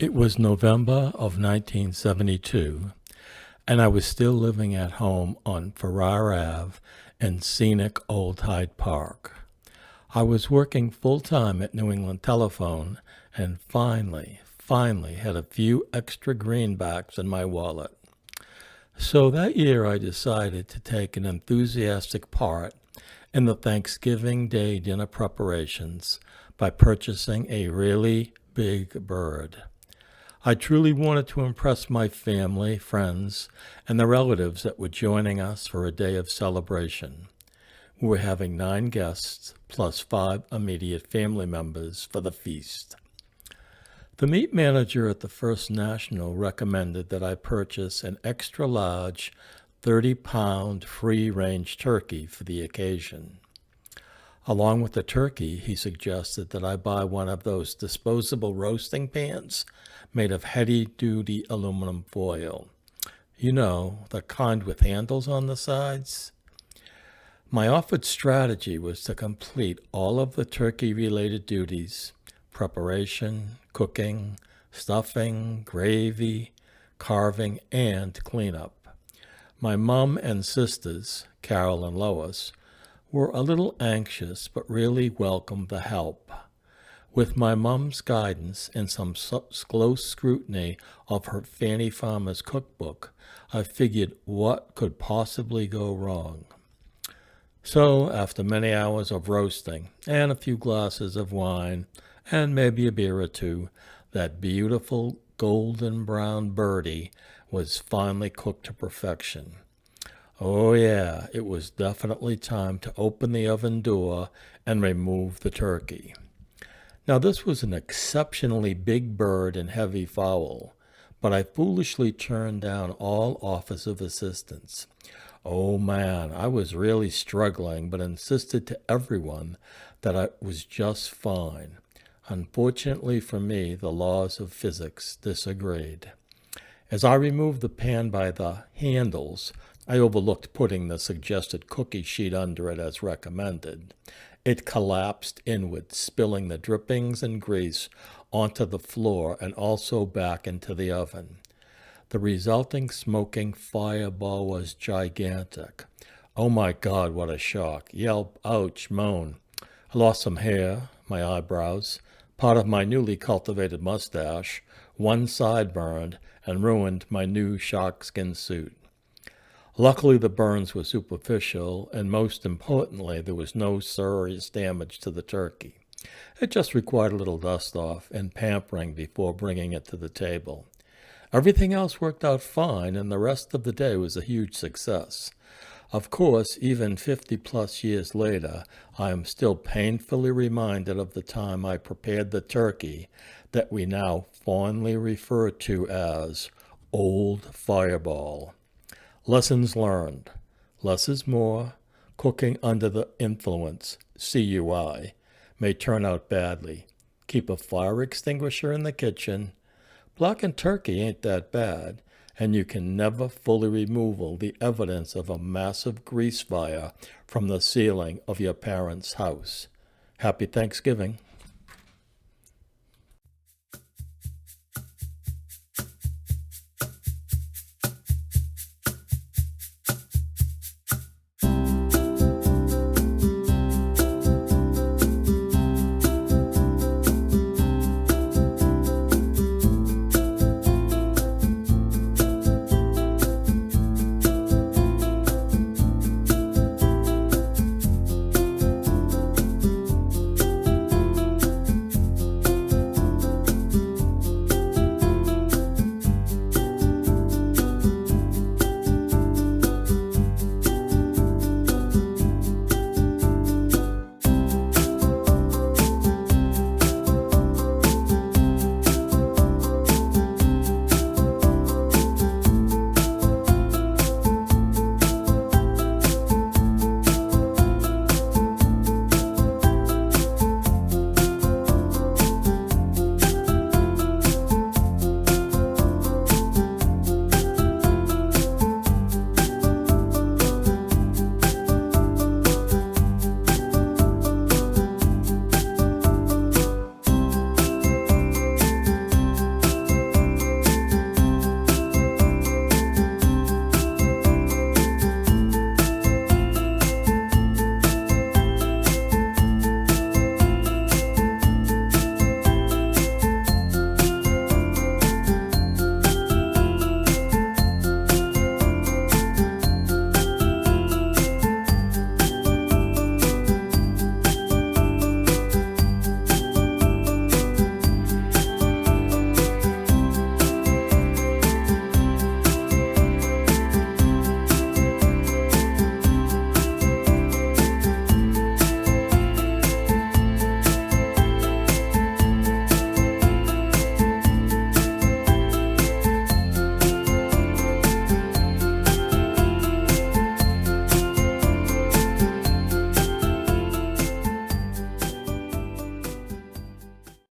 It was November of 1972, and I was still living at home on Farrar Ave in scenic Old Hyde Park. I was working full-time at New England Telephone and finally had a few extra greenbacks in my wallet. So that year I decided to take an enthusiastic part in the Thanksgiving Day dinner preparations by purchasing a really big bird. I truly wanted to impress my family, friends, and the relatives that were joining us for a day of celebration. We were having 9 guests plus 5 immediate family members for the feast. The meat manager at the First National recommended that I purchase an extra large 30-pound free-range turkey for the occasion. Along with the turkey, he suggested that I buy one of those disposable roasting pans made of heavy-duty aluminum foil. You know, the kind with handles on the sides. My offered strategy was to complete all of the turkey-related duties: preparation, cooking, stuffing, gravy, carving, and cleanup. My mom and sisters, Carol and Lois, were a little anxious but really welcomed the help. With my mom's guidance and some close scrutiny of her Fanny Farmer's cookbook, I figured what could possibly go wrong. So, after many hours of roasting and a few glasses of wine and maybe a beer or two, that beautiful golden brown birdie was finally cooked to perfection. Oh yeah, it was definitely time to open the oven door and remove the turkey. Now this was an exceptionally big bird and heavy fowl, but I foolishly turned down all offers of assistance. Oh man, I was really struggling, but insisted to everyone that I was just fine. Unfortunately for me, the laws of physics disagreed. As I removed the pan by the handles, I overlooked putting the suggested cookie sheet under it as recommended. It collapsed inward, spilling the drippings and grease onto the floor and also back into the oven. The resulting smoking fireball was gigantic. Oh my God, what a shock. Yelp, ouch, moan. I lost some hair, my eyebrows, part of my newly cultivated mustache, one side burned, and ruined my new sharkskin suit. Luckily, the burns were superficial, and most importantly, there was no serious damage to the turkey. It just required a little dust off and pampering before bringing it to the table. Everything else worked out fine, and the rest of the day was a huge success. Of course, even 50-plus years later, I am still painfully reminded of the time I prepared the turkey that we now fondly refer to as Old Fireball. Lessons learned. Less is more. Cooking under the influence, CUI, may turn out badly. Keep a fire extinguisher in the kitchen. Blackened turkey ain't that bad, and you can never fully remove the evidence of a massive grease fire from the ceiling of your parents' house. Happy Thanksgiving.